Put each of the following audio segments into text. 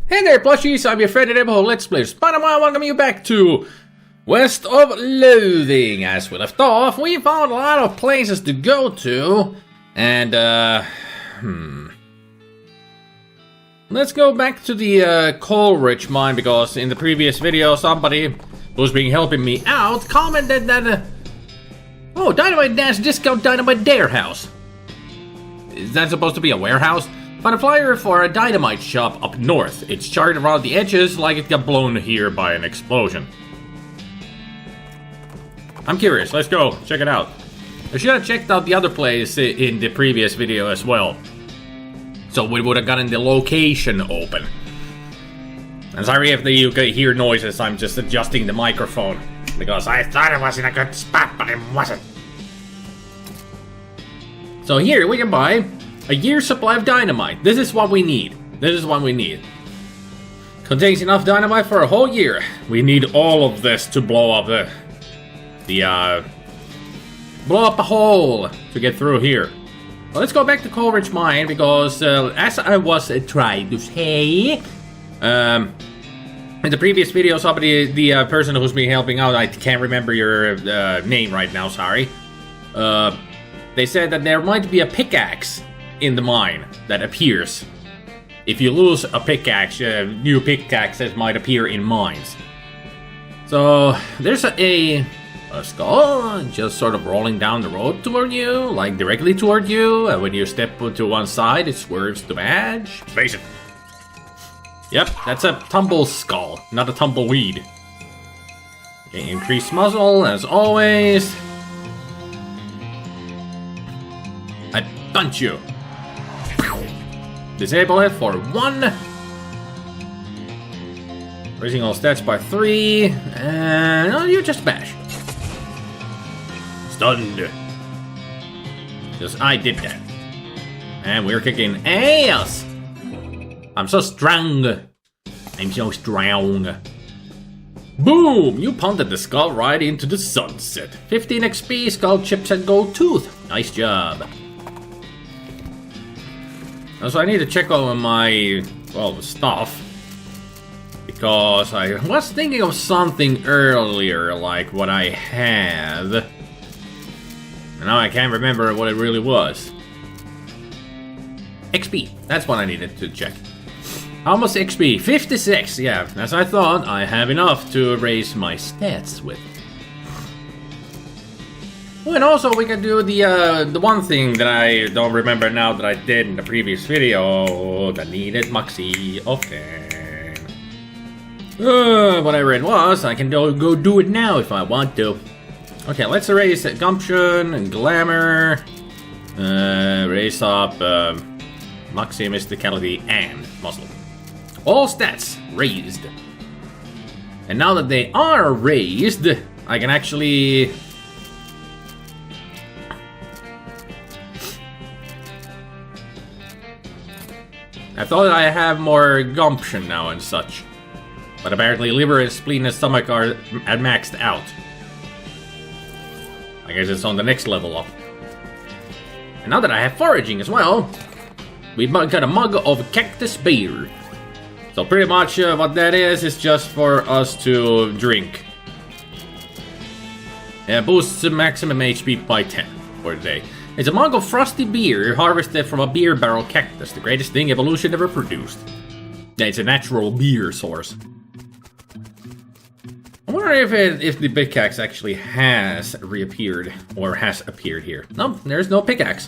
Hey there, plushies! I'm your friend and Ebho Let's Play SpiderMwa. Welcome you back to West of Loathing. As we left off, we found a lot of places to go to, and let's go back to the Coalrich Mine, because in the previous video, somebody who's been helping me out commented that oh, Dynamite Dash Discount Dynamite Dare House. Is that supposed to be a warehouse? Found a flyer for a dynamite shop up north. It's charred around the edges like it got blown here by an explosion. I'm curious, let's go, check it out. I should have checked out the other place in the previous video as well, so we would have gotten the location open. I'm sorry if you could hear noises, I'm just adjusting the microphone, because I thought it was in a good spot, but it wasn't. So here we can buy a year's supply of dynamite. This is what we need. This is what we need. Contains enough dynamite for a whole year. We need all of this to blow up blow up a hole to get through here. Well, let's go back to Coalrich Mine, because as I was trying to say, in the previous video, somebody, the person who's been helping out, I can't remember your name right now, sorry. They said that there might be a pickaxe in the mine that appears. If you lose a pickaxe, new pickaxes might appear in mines. So there's a skull just sort of rolling down the road toward you, like directly toward you, and when you step to one side it swerves to edge. Face it. Yep, that's a tumble skull, not a tumbleweed. Okay, increase muzzle as always. I punch you. Disable it for 1. Raising all stats by 3. And oh, you just bash. Stunned. Because I did that. And we're kicking ass. I'm so strong. I'm so strong. Boom! You punted the skull right into the sunset. 15 XP, skull chips, and gold tooth. Nice job. So I need to check over my, well, stuff, because I was thinking of something earlier, like what I have, and now I can't remember what it really was. XP, that's what I needed to check. How much XP? 56, yeah, as I thought, I have enough to raise my stats with. Oh, and also we can do the one thing that I don't remember now that I did in the previous video that needed Moxie. Okay. Whatever it was, I can go do it now if I want to. Okay, let's erase Gumption and Glamour. Raise up Moxie, Mysticality, and Muscle. All stats raised. And now that they are raised, I can actually... I thought I have more gumption now and such, but apparently liver and spleen and stomach are maxed out. I guess it's on the next level up. And now that I have foraging as well, we got a mug of cactus beer. So pretty much what that is just for us to drink. Boosts the maximum HP by 10 for the day. It's a mug of frosty beer harvested from a beer barrel cactus, the greatest thing evolution ever produced. Yeah, it's a natural beer source. I wonder if the pickaxe actually has reappeared, or has appeared here. No, there's no pickaxe.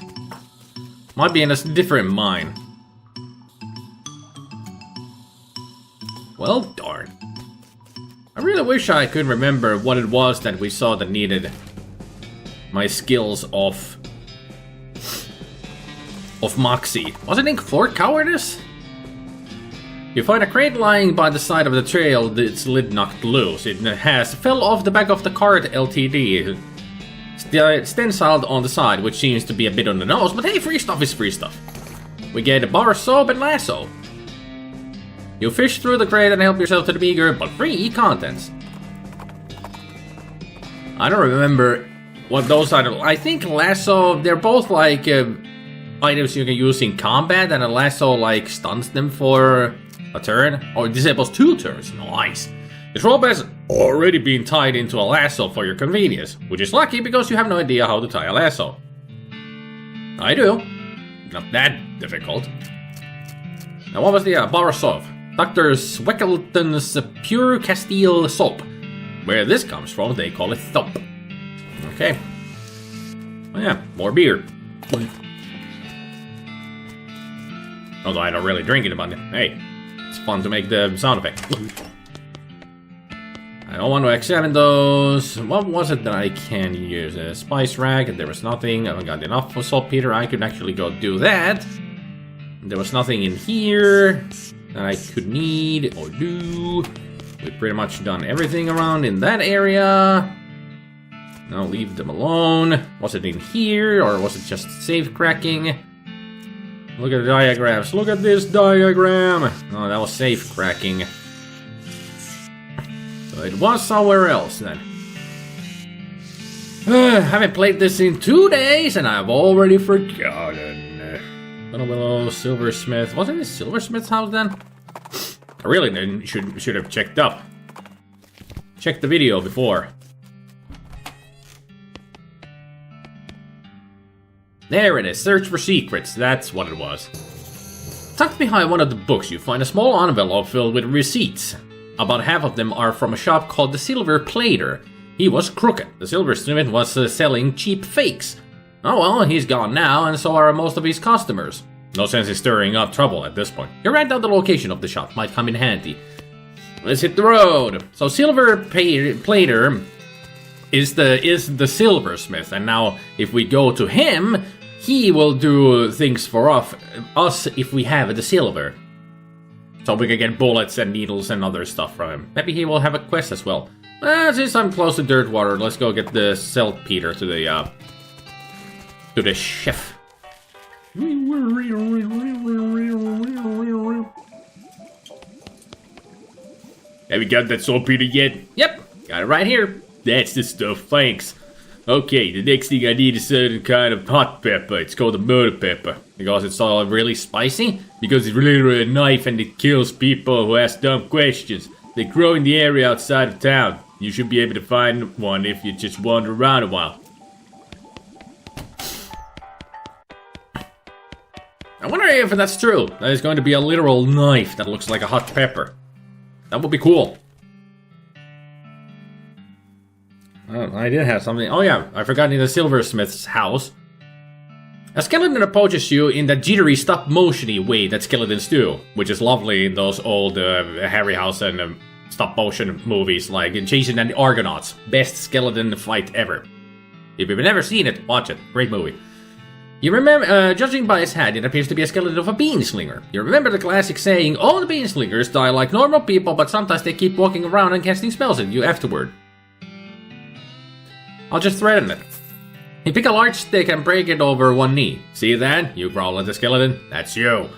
Might be in a different mine. Well, darn. I really wish I could remember what it was that we saw that needed my skills of Moxie. Was it in Fort Cowardice? You find a crate lying by the side of the trail, its lid knocked loose. It fell off the back of the cart LTD. Stenciled on the side, which seems to be a bit on the nose, but hey, free stuff is free stuff. We get a bar soap and lasso. You fish through the crate and help yourself to the meager but free contents. I don't remember what those are. I think lasso, they're both like items you can use in combat, and a lasso like stuns them for a turn, or disables 2 turns. Nice. This rope has already been tied into a lasso for your convenience, which is lucky because you have no idea how to tie a lasso. I do. Not that difficult. Now what was the bar of soap? Dr. Sweckleton's Pure Castile soap. Where this comes from, they call it thump. Okay. Oh yeah, more beer. Although I don't really drink it, but hey, it's fun to make the sound effect. I don't want to examine those. What was it that I can use? A spice rack, and there was nothing. I haven't got enough for saltpeter. I could actually go do that. There was nothing in here that I could need or do. We've pretty much done everything around in that area. Now leave them alone. Was it in here, or was it just safe cracking? Look at the diagrams. Look at this diagram. Oh, that was safe cracking. So it was somewhere else then. Haven't played this in 2 days, and I've already forgotten. Below Silversmith. Wasn't this Silversmith's house then? I really should have checked up. Checked the video before. There it is, search for secrets, that's what it was. Tucked behind one of the books you find a small envelope filled with receipts. About half of them are from a shop called the Silver Plater. He was crooked. The Silversmith was selling cheap fakes. Oh well, he's gone now, and so are most of his customers. No sense in stirring up trouble at this point. You write down the location of the shop, might come in handy. Let's hit the road. So Silver Plater is the Silversmith, and now if we go to him, he will do things for us if we have the silver. So we can get bullets and needles and other stuff from him. Maybe he will have a quest as well. Since I'm close to Dirtwater, let's go get the saltpeter to the chef. Have you got that saltpeter yet? Yep, got it right here. That's the stuff, thanks. Okay, the next thing I need is a certain kind of hot pepper. It's called a murder pepper. Because it's all really spicy? Because it's literally a knife and it kills people who ask dumb questions. They grow in the area outside of town. You should be able to find one if you just wander around a while. I wonder if that's true. That is going to be a literal knife that looks like a hot pepper. That would be cool. Oh, I did have something. Oh yeah, I forgot in the Silversmith's house. A skeleton approaches you in that jittery stop-motion-y way that skeletons do, which is lovely in those old Harryhausen stop-motion movies, like in Chasing and the Argonauts. Best skeleton fight ever. If you've never seen it, watch it. Great movie. You remember, judging by his head, it appears to be a skeleton of a beanslinger. You remember the classic saying, all the beanslingers die like normal people, but sometimes they keep walking around and casting spells at you afterward. I'll just threaten it. You pick a large stick and break it over one knee. See that? You growl at the skeleton. That's you.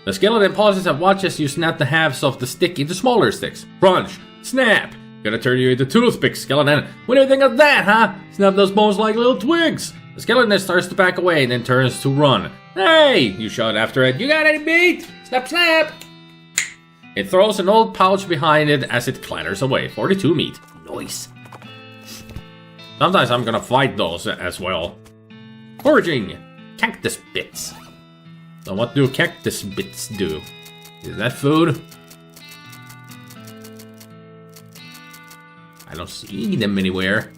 The skeleton pauses and watches you snap the halves of the stick into smaller sticks. Crunch. Snap. Gonna turn you into toothpicks, skeleton. What do you think of that, huh? Snap those bones like little twigs. The skeleton starts to back away and then turns to run. Hey! You shout after it. You got any meat? Snap, snap! It throws an old pouch behind it as it clatters away. 42 meat. Nice. Sometimes I'm gonna fight those as well. Foraging! Cactus bits. So what do cactus bits do? Is that food? I don't see them anywhere.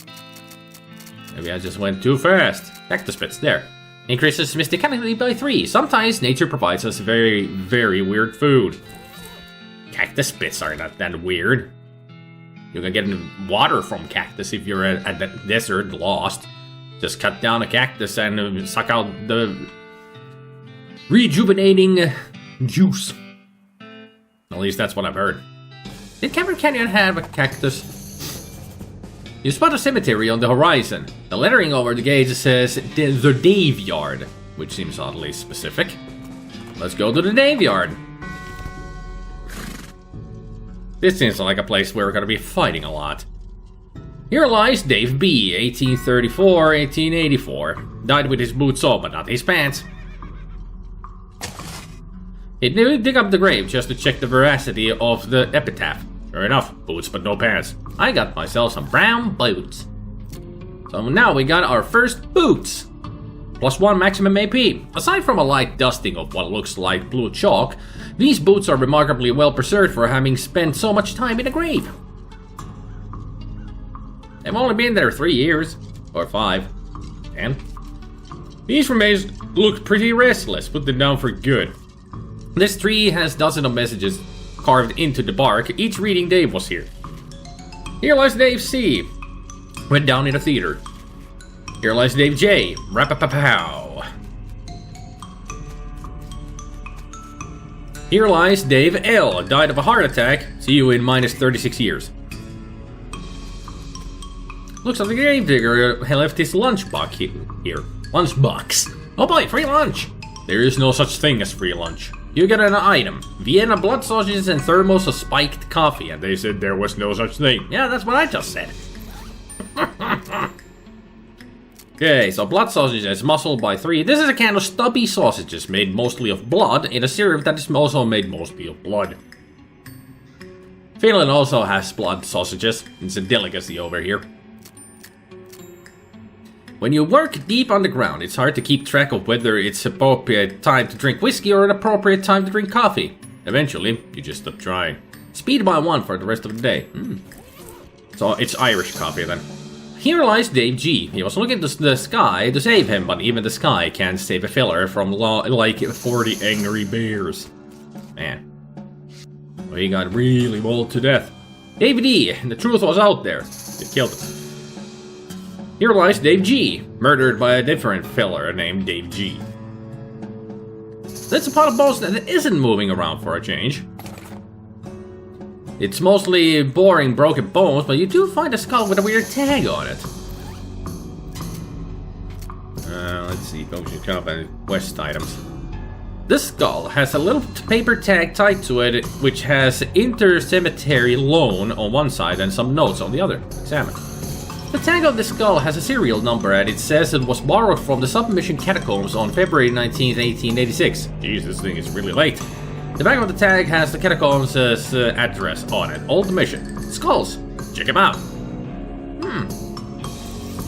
Maybe I just went too fast. Cactus bits, there. Increases mysticality by 3. Sometimes nature provides us very, very weird food. Cactus bits are not that weird. You can get water from cactus if you're at the desert lost. Just cut down a cactus and suck out the rejuvenating juice. At least that's what I've heard. Did Cameron Canyon have a cactus? You spot a cemetery on the horizon. The lettering over the gate says the Dave Yard, which seems oddly specific. Let's go to the Dave Yard. This seems like a place where we're gonna be fighting a lot. Here lies Dave B, 1834-1884. Died with his boots off, but not his pants. Dig up the grave just to check the veracity of the epitaph. Sure enough, boots but no pants. I got myself some brown boots. So now we got our first boots. +1 maximum AP. Aside from a light dusting of what looks like blue chalk, these boots are remarkably well preserved for having spent so much time in a grave. They've only been there 3 years. Or 5. 10. These remains look pretty restless. Put them down for good. This tree has dozens of messages carved into the bark, each reading Dave was here. Here lies Dave C. Went down in a theater. Here lies Dave J. Rapapapow. Here lies Dave L. Died of a heart attack. See you in -36 years. Looks like the gravedigger left his lunchbox here. Lunchbox. Oh boy, free lunch! There is no such thing as free lunch. You get an item. Vienna blood sausages and thermos of spiked coffee. And they said there was no such thing. Yeah, that's what I just said. Okay, so blood sausages muscle by 3. This is a can of stubby sausages made mostly of blood in a syrup that is also made mostly of blood. Finland also has blood sausages. It's a delicacy over here. When you work deep underground, it's hard to keep track of whether it's appropriate time to drink whiskey or an appropriate time to drink coffee. Eventually, you just stop trying. Speed by 1 for the rest of the day. So it's Irish coffee then. Here lies Dave G. He was looking to the sky to save him, but even the sky can't save a filler from like 40 angry bears. Man. Well, he got really mauled to death. Dave D. The truth was out there. It killed him. Here lies Dave G, murdered by a different filler named Dave G. That's a pot of bones that isn't moving around for a change. It's mostly boring broken bones, but you do find a skull with a weird tag on it. Let's see, potion cup and quest items. This skull has a little paper tag tied to it, which has inter-cemetery loan on one side and some notes on the other. Examine. The tag on the skull has a serial number and it says it was borrowed from the submission catacombs on February 19, 1886. Jeez, this thing is really late. The back of the tag has the catacombs' address on it. Old mission. Skulls. Check them out.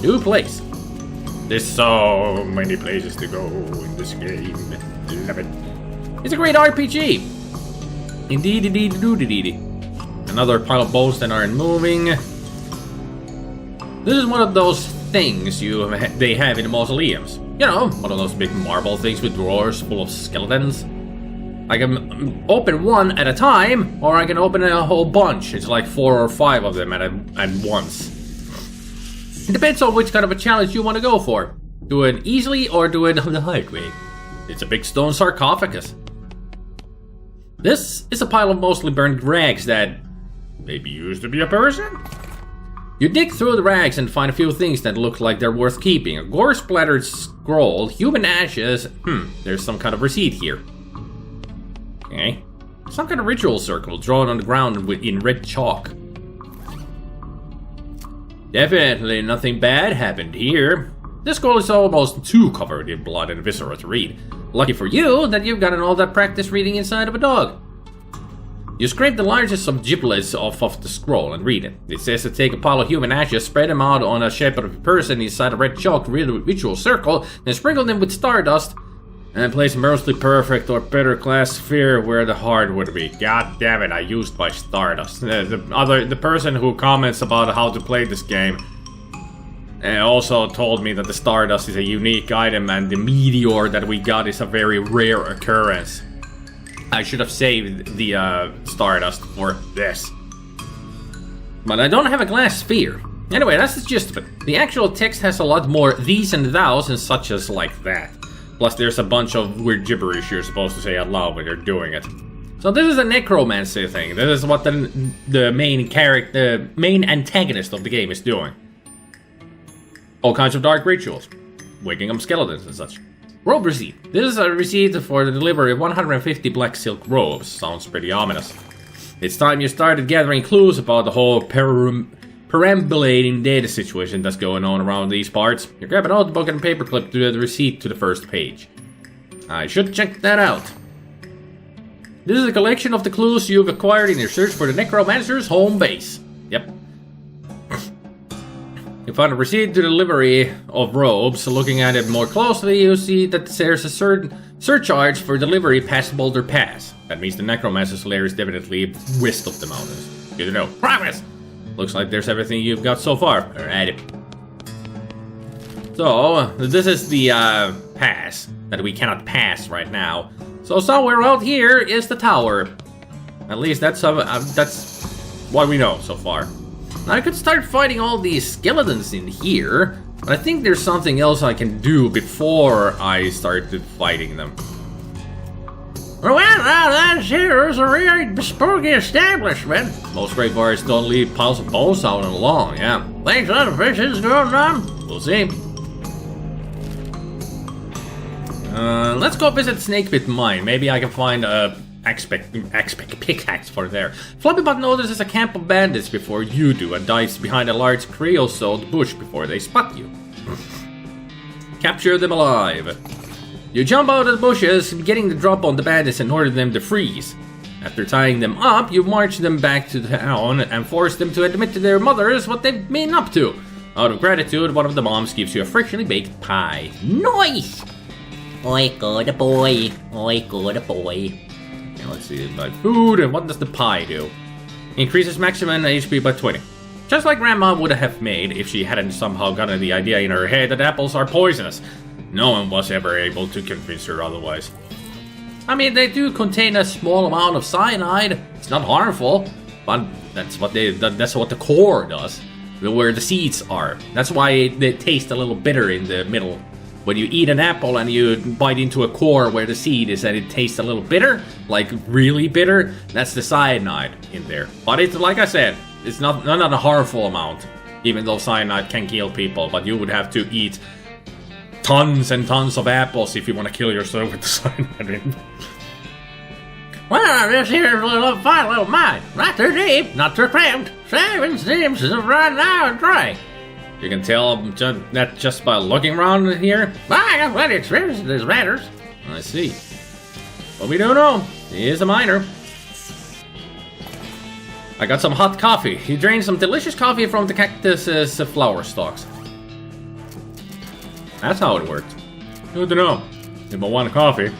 New place. There's so many places to go in this game. Love it. It's a great RPG. Indeed. Another pile of bones that aren't moving. This is one of those things they have in the mausoleums. You know, one of those big marble things with drawers full of skeletons. I can open one at a time, or I can open a whole bunch. It's like 4 or 5 of them at once. It depends on which kind of a challenge you want to go for. Do it easily or do it the hard way. It's a big stone sarcophagus. This is a pile of mostly burned rags that maybe used to be a person? You dig through the rags and find a few things that look like they're worth keeping. A gore-splattered scroll, human ashes. There's some kind of receipt here. Okay. Some kind of ritual circle drawn on the ground in red chalk. Definitely nothing bad happened here. This scroll is almost too covered in blood and viscera to read. Lucky for you that you've gotten all that practice reading inside of a dog. You scrape the largest of giblets off of the scroll and read it. It says to take a pile of human ashes, spread them out on a shape of a person inside a red chalk ritual circle, then sprinkle them with stardust, and place a mostly perfect or better class sphere where the heart would be. God damn it, I used my stardust. The person who comments about how to play this game also told me that the stardust is a unique item and the meteor that we got is a very rare occurrence. I should have saved the stardust for this. But I don't have a glass sphere. Anyway, that's the gist of it. The actual text has a lot more these and thous and such as like that. Plus there's a bunch of weird gibberish you're supposed to say out loud when you're doing it. So this is a Necromancer thing. This is what the main character, the main antagonist of the game is doing. All kinds of dark rituals. Waking up skeletons and such. Robe receipt. This is a receipt for the delivery of 150 black silk robes. Sounds pretty ominous. It's time you started gathering clues about the whole perambulating data situation that's going on around these parts. You grab a notebook and a paperclip to the receipt to the first page. I should check that out. This is a collection of the clues you've acquired in your search for the Necromancer's home base. Yep. You find a receipt to delivery of robes. Looking at it more closely, you see that there's a certain surcharge for delivery past Boulder Pass. That means the Necromancer's lair is definitely west of the mountains. Good to know. Progress! Looks like there's everything you've got so far. Alright. So, this is the pass that we cannot pass right now. So somewhere out here is the tower. At least that's what we know so far. Now I could start fighting all these skeletons in here, but I think there's something else I can do before I start fighting them. Well, that here is a really spooky establishment. Most great bars don't leave piles of bones out and along, yeah. Thanks other fishes going on. We'll see. Let's go visit Snakepit Mine. Maybe I can find a pickaxe for there. Fluffybot notices a camp of bandits before you do and dives behind a large creosote bush before they spot you. Capture them alive. You jump out of the bushes, getting the drop on the bandits and order them to freeze. After tying them up, you march them back to the town and force them to admit to their mothers what they've been up to. Out of gratitude, one of the moms gives you a freshly baked pie. Nice! Oi, good boy. Oi, good boy. Now let's see, about food, and what does the pie do? Increases maximum HP by 20. Just like Grandma would have made if she hadn't somehow gotten the idea in her head that apples are poisonous. No one was ever able to convince her otherwise. I mean, they do contain a small amount of cyanide. It's not harmful, but that's what the core does, where the seeds are. That's why they taste a little bitter in the middle. When you eat an apple and you bite into a core where the seed is and it tastes a little bitter, like really bitter, that's the cyanide in there. But it's like I said, it's not a harmful amount, even though cyanide can kill people, but you would have to eat tons and tons of apples if you want to kill yourself with the cyanide in. Well, this here is a fine little mine. Not too deep, not too cramped. 7 seems to run out and dry. You can tell that just by looking around here. I got plenty of experience in these matters. I see. But we don't know. He is a miner. I got some hot coffee. He drained some delicious coffee from the cactus's flower stalks. That's how it worked. Good to know. If I want coffee.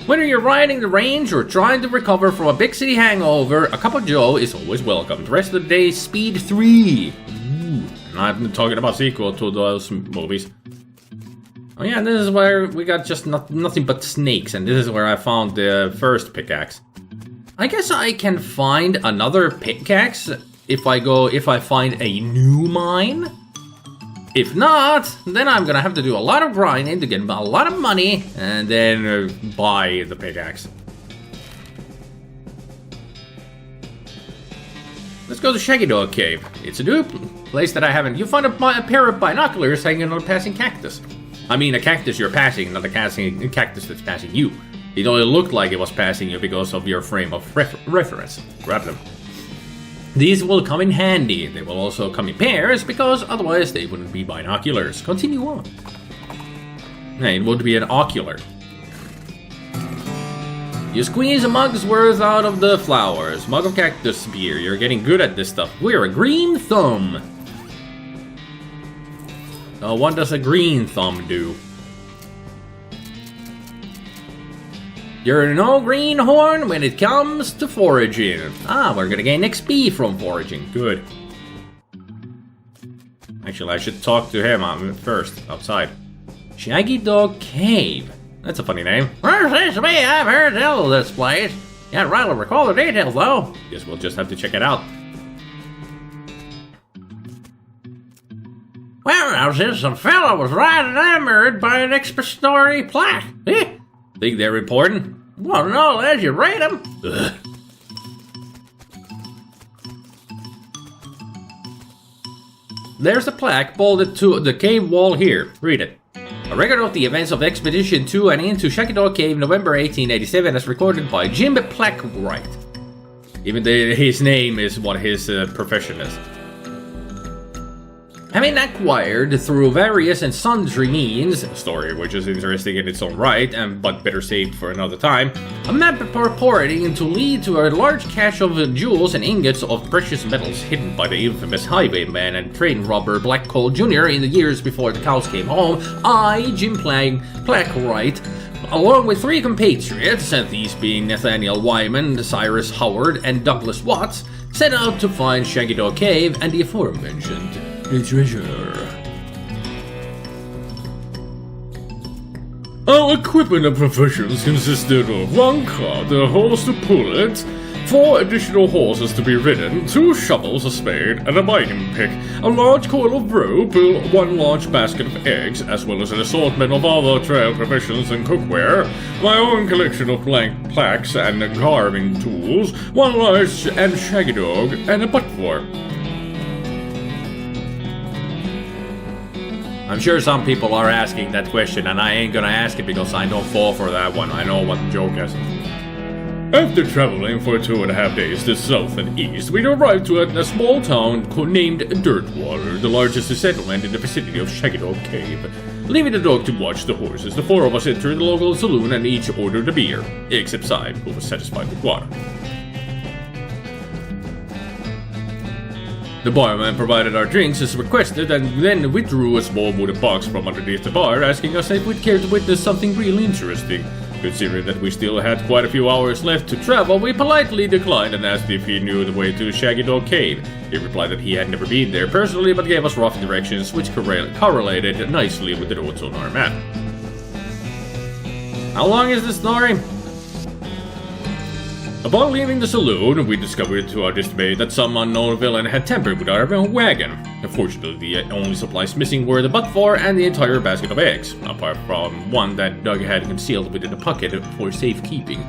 Whether you're riding the range or trying to recover from a big city hangover, a cup of joe is always welcome. The rest of the day, Speed 3. And I've been talking about sequel to those movies. Oh yeah, this is where we got just nothing but snakes, and this is where I found the first pickaxe. I guess I can find another pickaxe if I find a new mine. If not, then I'm gonna have to do a lot of grinding to get a lot of money, and then buy the pickaxe. Let's go to Shaggy Dog Cave. It's a new place that I haven't. You find a pair of binoculars hanging on a passing cactus. I mean, a cactus you're passing, not a cactus that's passing you. It only looked like it was passing you because of your frame of reference. Grab them. These will come in handy. They will also come in pairs because otherwise they wouldn't be binoculars. Continue on. It would be an ocular. You squeeze a mug's worth out of the flowers. Mug of cactus beer. You're getting good at this stuff. We're a green thumb. What does a green thumb do? You're no greenhorn when it comes to foraging. We're gonna gain XP from foraging. Good. Actually, I should talk to him first, outside. Shaggy Dog Cave. That's a funny name. Well, seems to me I've heard tell of this place. Can't rightly recall the details, though. Guess we'll just have to check it out. Well, now, since some fella was right enamored by an expository plaque. Think they're important? Well, no, as you rate them. Ugh. There's a plaque bolted to the cave wall here. Read it. A record of the events of Expedition 2 and into Shaggy Dog Cave, November 1887, as recorded by Jim Plaque Wright. Even his name is what his profession is. Having acquired through various and sundry means, a story which is interesting in its own right, but better saved for another time, a map purporting to lead to a large cache of jewels and ingots of precious metals hidden by the infamous highwayman and train robber Black Coal Jr. in the years before the cows came home, I, Jim Plaque Wright, along with 3 compatriots, and these being Nathaniel Wyman, Cyrus Howard, and Douglas Watts, set out to find Shaggy Dog Cave and the aforementioned treasure. Our equipment and provisions consisted of 1 cart, a horse to pull it, 4 additional horses to be ridden, 2 shovels, a spade, and a mining pick, a large coil of rope, 1 large basket of eggs, as well as an assortment of other trail provisions and cookware, my own collection of plaques and carving tools, 1 large and shaggy dog, and a butt-for. I'm sure some people are asking that question, and I ain't gonna ask it because I don't fall for that one. I know what the joke is. After traveling for 2.5 days to south and east, we arrived to a small town named Dirtwater, the largest settlement in the vicinity of Shaggy Dog Cave. Leaving the dog to watch the horses, the 4 of us entered the local saloon and each ordered a beer, except Syme, who was satisfied with water. The barman provided our drinks as requested and then withdrew a small wooden box from underneath the bar, asking us if we'd care to witness something really interesting. Considering that we still had quite a few hours left to travel, we politely declined and asked if he knew the way to Shaggy Dog Cave. He replied that he had never been there personally, but gave us rough directions which correlated nicely with the notes on our map. How long is this story? Upon leaving the saloon, we discovered to our dismay that some unknown villain had tampered with our wagon. Unfortunately, the only supplies missing were the butt-for and the entire basket of eggs, apart from one that Doug had concealed within a pocket for safekeeping.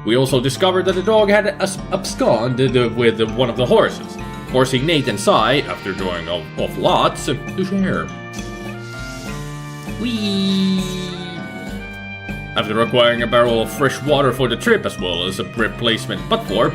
We also discovered that the dog had absconded with one of the horses, forcing Nate and Cy, after drawing off lots, to share. Whee! After acquiring a barrel of fresh water for the trip as well as a replacement butt-for,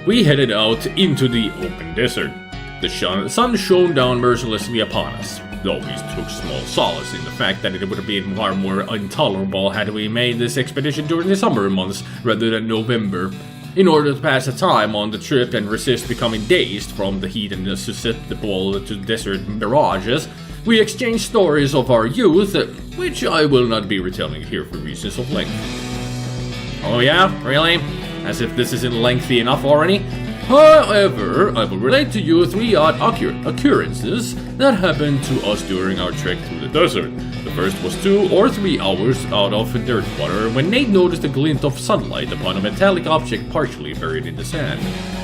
we headed out into the open desert. The sun shone down mercilessly upon us, though we took small solace in the fact that it would have been far more intolerable had we made this expedition during the summer months rather than November. In order to pass the time on the trip and resist becoming dazed from the heat and susceptible to desert mirages, we exchanged stories of our youth, which I will not be retelling here for reasons of length. Oh yeah? Really? As if this isn't lengthy enough already? However, I will relate to you 3 odd occurrences that happened to us during our trek through the desert. The first was 2 or 3 hours out of Dirtwater when Nate noticed a glint of sunlight upon a metallic object partially buried in the sand.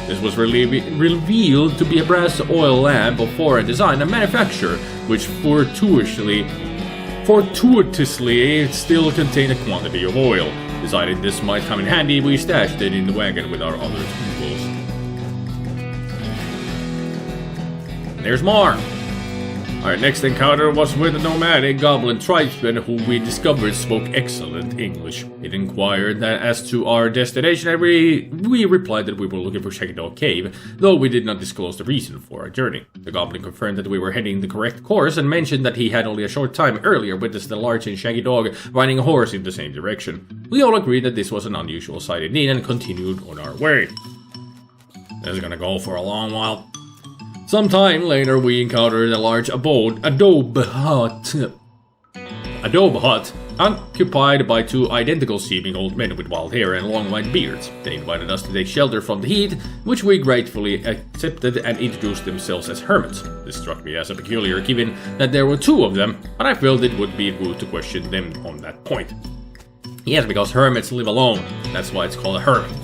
This was revealed to be a brass oil lamp of foreign design and manufacture, which fortuitously still contained a quantity of oil. Deciding this might come in handy, we stashed it in the wagon with our other tools. There's more! Our next encounter was with a nomadic goblin tribesman who we discovered spoke excellent English. It inquired as to our destination and we replied that we were looking for Shaggy Dog Cave, though we did not disclose the reason for our journey. The goblin confirmed that we were heading the correct course and mentioned that he had only a short time earlier witnessed a large and shaggy dog riding a horse in the same direction. We all agreed that this was an unusual sight indeed and continued on our way. This is gonna go for a long while. Some time later, we encountered a large adobe hut, occupied by 2 identical-seeming old men with wild hair and long white beards. They invited us to take shelter from the heat, which we gratefully accepted and introduced themselves as hermits. This struck me as a peculiar given that there were 2 of them, but I felt it would be rude to question them on that point. Yes, because hermits live alone. That's why it's called a hermit.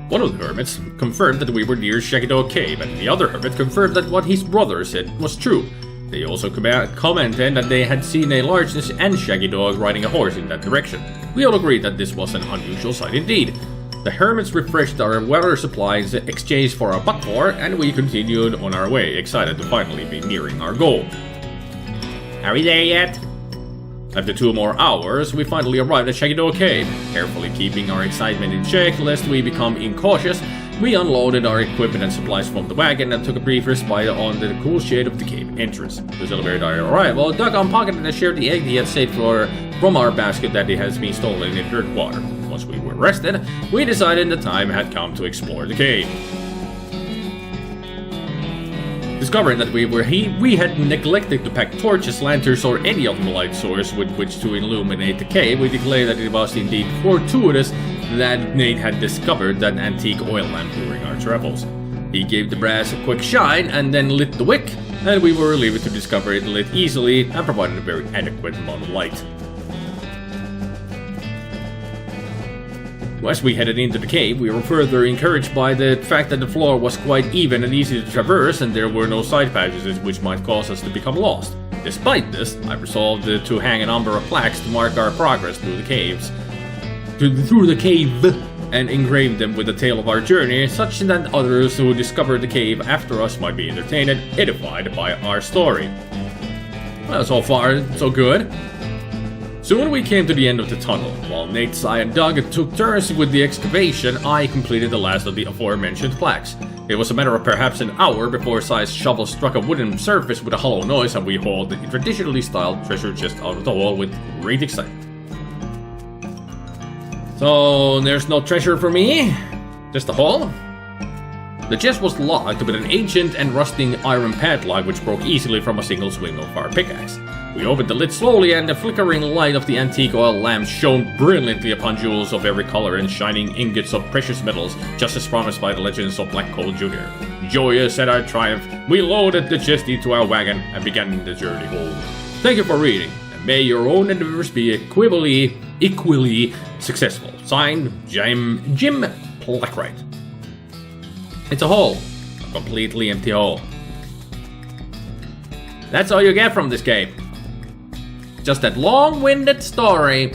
One of the hermits confirmed that we were near Shaggy Dog Cave, and the other hermit confirmed that what his brother said was true. They also commented that they had seen a large and shaggy dog riding a horse in that direction. We all agreed that this was an unusual sight indeed. The hermits refreshed our water supplies, exchanged for our butt-for, and we continued on our way, excited to finally be nearing our goal. Are we there yet? After 2 more hours, we finally arrived at Shaggy Dog Cave. Carefully keeping our excitement in check lest we become incautious, We unloaded our equipment and supplies from the wagon and took a brief respite on the cool shade of the cave entrance. To celebrate our arrival, Dugon pocketed and shared the egg he had saved from our basket that it has been stolen in dirt water. Once we were rested, we decided the time had come to explore the cave. Discovering that we had neglected to pack torches, lanterns, or any other light source with which to illuminate the cave, we declared that it was indeed fortuitous that Nate had discovered that antique oil lamp during our travels. He gave the brass a quick shine and then lit the wick, and we were relieved to discover it lit easily and provided a very adequate amount of light. As we headed into the cave, we were further encouraged by the fact that the floor was quite even and easy to traverse, and there were no side passages which might cause us to become lost. Despite this, I resolved to hang a number of plaques to mark our progress through the cave, and engrave them with the tale of our journey, such that others who discover the cave after us might be entertained and edified by our story. Well, so far, so good. Soon we came to the end of the tunnel. While Nate, Sai, and Doug took turns with the excavation, I completed the last of the aforementioned plaques. It was a matter of perhaps an hour before Sai's shovel struck a wooden surface with a hollow noise, and we hauled the traditionally styled treasure chest out of the hole with great excitement. So, there's no treasure for me? Just a hole? The chest was locked with an ancient and rusting iron padlock which broke easily from a single swing of our pickaxe. We opened the lid slowly, and the flickering light of the antique oil lamp shone brilliantly upon jewels of every color and shining ingots of precious metals, just as promised by the legends of Black Coal Jr. Joyous at our triumph, we loaded the chest into our wagon and began the journey home. Thank you for reading, and may your own endeavors be equally successful. Signed, Jim Plaque. It's a hole. A completely empty hole. That's all you get from this game. Just that long-winded story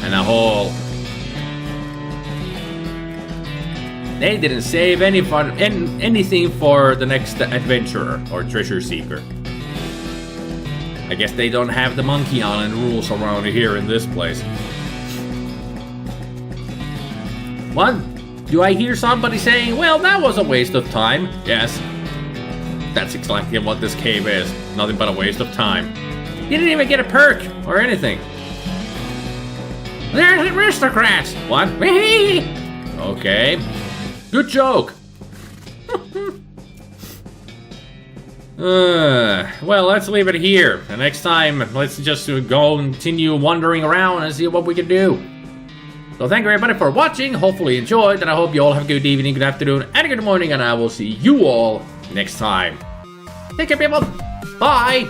and a hole. They didn't save anything for the next adventurer or treasure seeker. I guess they don't have the Monkey Island rules around here in this place. What? Do I hear somebody saying, well, that was a waste of time? Yes. That's exactly what this cave is. Nothing but a waste of time. You didn't even get a perk or anything. There's aristocrats! What? Okay. Good joke. Well, let's leave it here. The next time, let's just go and continue wandering around and see what we can do. So thank you everybody for watching. Hopefully you enjoyed, and I hope you all have a good evening, good afternoon, and a good morning, and I will see you all next time. Take care, people. Bye.